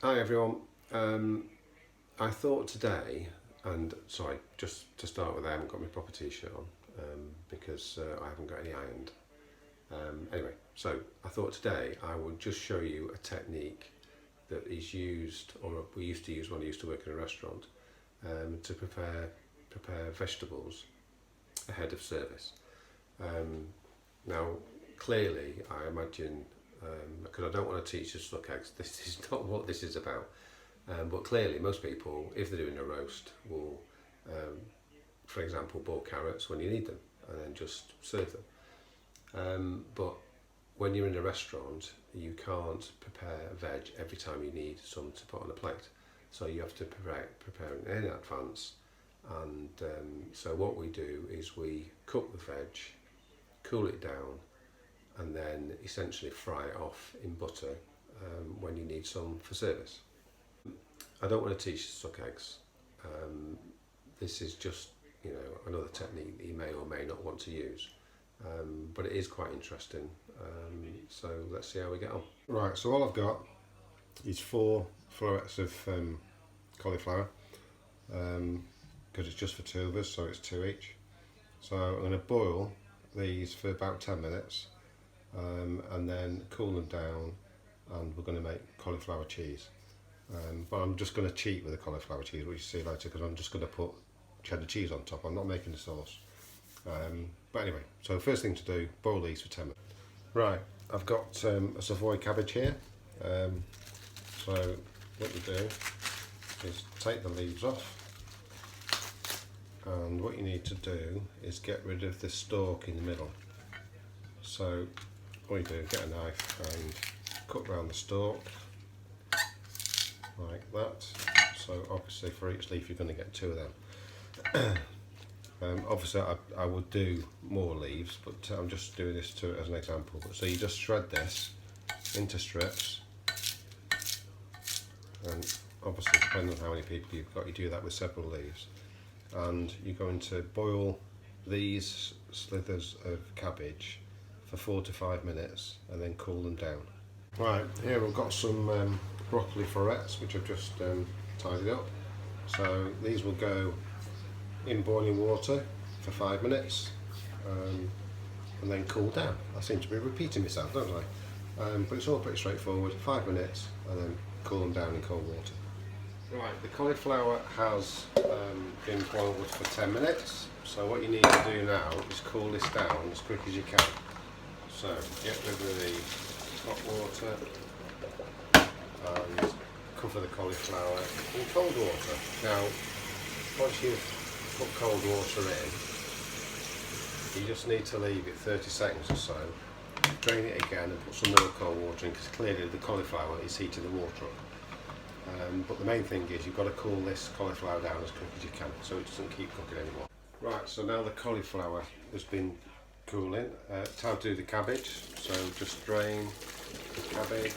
Hi everyone. I thought today, and sorry, just to start with, I haven't got my proper t-shirt on because I haven't got any ironed. Anyway, so I thought today I would just show you a technique that is used, or we used to use when I used to work in a restaurant, to prepare vegetables ahead of service. Now, clearly, I imagine, because I don't want to teach you to suck eggs, this is not what this is about. But clearly, most people, if they're doing a roast, will, for example, boil carrots when you need them and then just serve them. But when you're in a restaurant, you can't prepare veg every time you need some to put on a plate. So you have to prepare it in advance. And so what we do is we cook the veg, cool it down, and then essentially fry it off in butter when you need some for service. I don't want to teach you to suck eggs. This is just, another technique that you may or may not want to use. But it is quite interesting. So let's see how we get on. Right, so all I've got is 4 florets of cauliflower, because it's just for 2 of us, so it's 2 each. So I'm going to boil these for about 10 minutes and then cool them down, and we're going to make cauliflower cheese. But I'm just going to cheat with the cauliflower cheese, which you see later, because I'm just going to put cheddar cheese on top. I'm not making the sauce. But anyway, so first thing to do, boil these for 10 minutes. Right, I've got a Savoy cabbage here. So what you do is take the leaves off, and what you need to do is get rid of the stalk in the middle. So what you do, get a knife and cut round the stalk like that. So obviously for each leaf you're going to get 2 of them. Obviously I would do more leaves, but I'm just doing this as an example. So you just shred this into strips, and obviously depending on how many people you've got, you do that with several leaves. And you're going to boil these slithers of cabbage for 4 to 5 minutes and then cool them down. Right, here we've got some broccoli florets which I've just tidied up. So these will go in boiling water for 5 minutes and then cool down. I seem to be repeating myself, don't I? But it's all pretty straightforward. 5 minutes and then cool them down in cold water. Right, the cauliflower has been boiled for 10 minutes. So what you need to do now is cool this down as quick as you can. So get rid of the hot water and cover the cauliflower in cold water. Now, once you've put cold water in, you just need to leave it 30 seconds or so, drain it again and put some more cold water in, because clearly the cauliflower is heating the water up. But the main thing is you've got to cool this cauliflower down as quick as you can so it doesn't keep cooking anymore. Right, so now the cauliflower has been cooling, time to do the cabbage. So just drain the cabbage,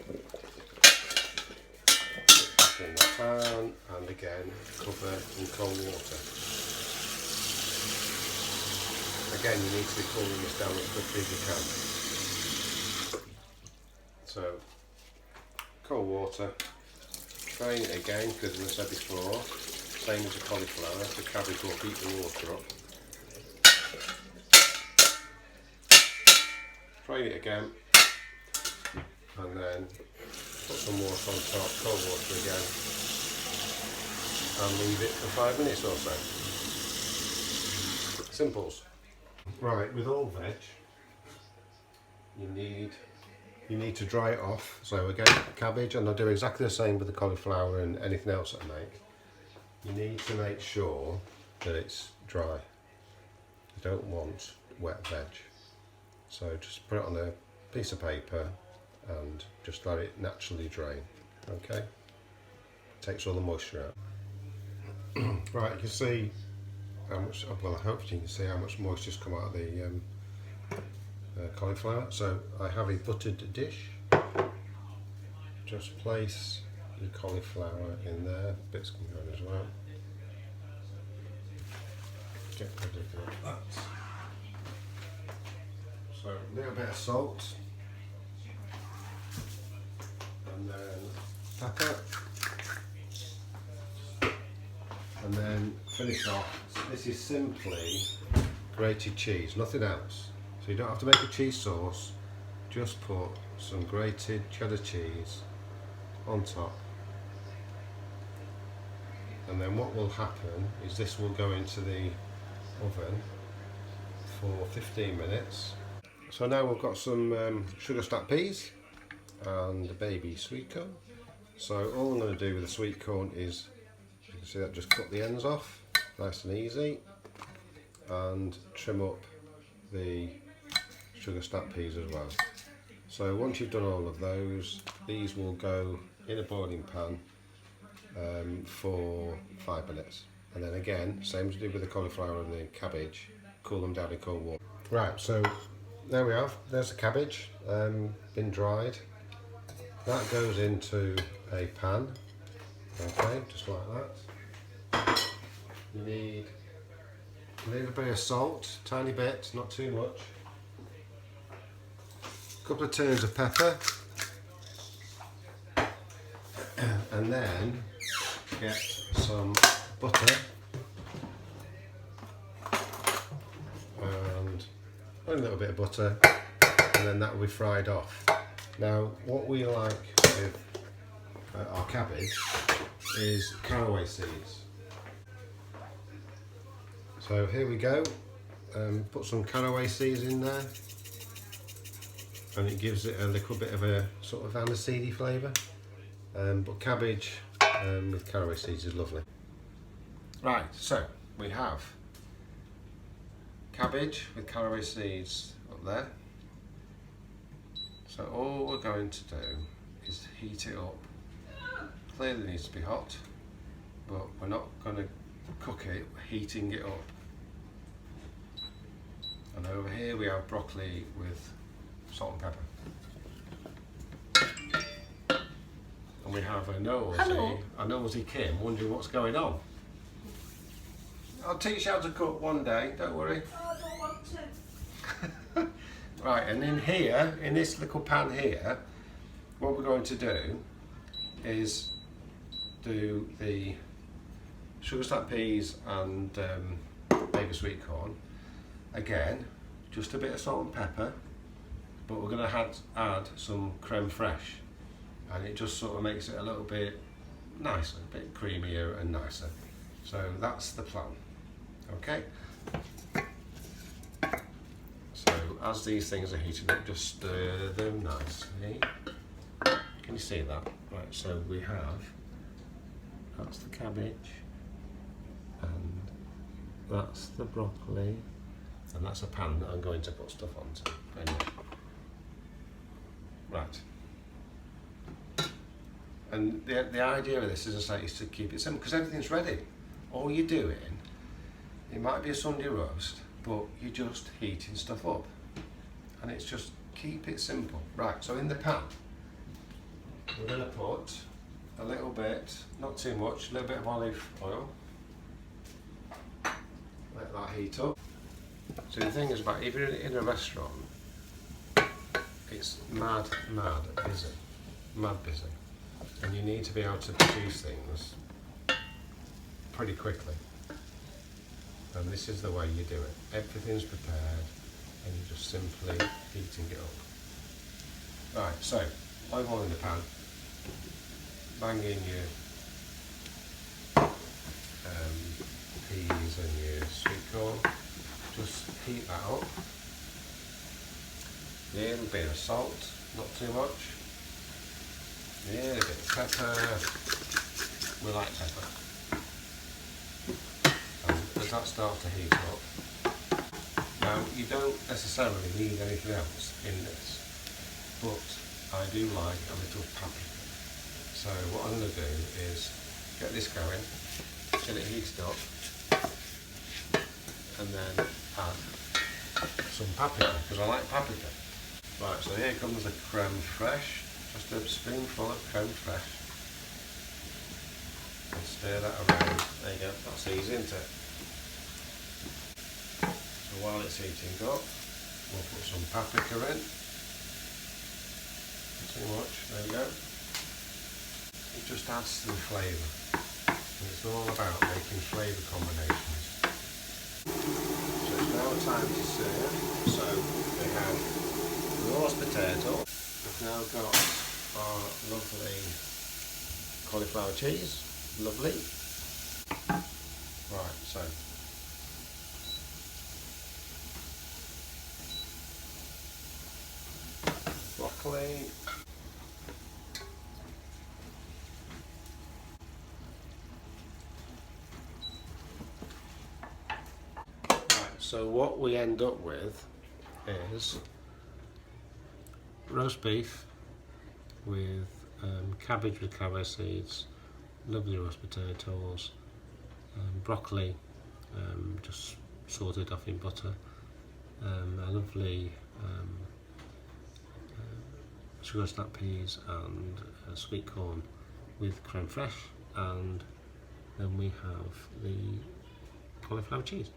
put it back in the pan, and again cover in cold water. Again, you need to be cooling this down as quickly as you can. So cold water, drain it again, because as I said before, same as the cauliflower, the cabbage will heat the water up. Drain it again, and then put some water on top, cold water again, and leave it for 5 minutes or so. Simples. Right, with all veg, you need to dry it off. So again, cabbage, and I'll do exactly the same with the cauliflower and anything else that I make. You need to make sure that it's dry. You don't want wet veg. So just put it on a piece of paper and just let it naturally drain. Okay? Takes all the moisture out. Right, you can see how much, well, hopefully you can see how much moisture's come out of the cauliflower. So I have a buttered dish. Just place the cauliflower in there. Bits can go in as well. Get rid of that. So a little bit of salt, and then pepper, and then finish off. This is simply grated cheese, nothing else. So you don't have to make a cheese sauce, just put some grated cheddar cheese on top. And then what will happen is this will go into the oven for 15 minutes. So now we've got some sugar stack peas and a baby sweet corn. So all I'm going to do with the sweet corn is, you can see that, just cut the ends off, nice and easy, and trim up the sugar stack peas as well. So once you've done all of those, these will go in a boiling pan for 5 minutes, and then again, same as you did with the cauliflower and the cabbage, cool them down in cold water. Right, so there we have, there's the cabbage, been dried. That goes into a pan, okay, just like that. You need a little bit of salt, tiny bit, not too much. A couple of turns of pepper, and then get some butter and a little bit of butter, and then that will be fried off. Now what we like with our cabbage is caraway seeds. So here we go, put some caraway seeds in there, and it gives it a little bit of a sort of aniseedy flavour, but cabbage with caraway seeds is lovely. Right, so we have cabbage with caraway seeds up there. So all we're going to do is heat it up. Clearly it needs to be hot, but we're not going to cook it, we're heating it up. And over here we have broccoli with salt and pepper. And we have a nosy Kim wondering what's going on. I'll teach you how to cook one day, don't worry. Oh, I don't want to. Right, and in here, in this little pan here, what we're going to do is do the sugar stack peas and baby sweet corn. Again, just a bit of salt and pepper, but we're going to add some creme fraiche, and it just sort of makes it a little bit nicer, a bit creamier and nicer. So that's the plan, okay? So as these things are heating up, just stir them nicely. Can you see that? Right, so we have, that's the cabbage, and that's the broccoli, and that's a pan that I'm going to put stuff onto. Anyway. Right. And the idea of this, as I say, is to keep it simple, because everything's ready. All you're doing, it might be a Sunday roast, but you're just heating stuff up. And it's just keep it simple. Right, so in the pan, we're going to put a little bit, not too much, a little bit of olive oil. Let that heat up. So the thing is about, if you're in a restaurant, it's mad busy. And you need to be able to produce things pretty quickly. And this is the way you do it. Everything's prepared and you're just simply heating it up. Right, so olive oil in the pan, bang in your peas and your sweet corn, just heat that up. A little bit of salt, not too much. A little bit of pepper, we like pepper. And as that starts to heat up, now you don't necessarily need anything else in this, but I do like a little paprika. So what I'm going to do is get this going, get it heated up, and then add some paprika, because I like paprika. Right, so here comes the creme fraiche, just a spoonful of creme fraiche. And stir that around, there you go, that's easy, isn't it? So while it's heating up, we'll put some paprika in. Not too much, there you go. just adds to the flavour. And it's all about making flavour combinations. So it's now time to serve. So we have roast potato. We've now got our lovely cauliflower cheese. Lovely. Right, so broccoli. So what we end up with is roast beef with cabbage with carrot seeds, lovely roast potatoes, broccoli just sorted off in butter, a lovely sugar snap peas and sweet corn with creme fraiche, and then we have the cauliflower cheese.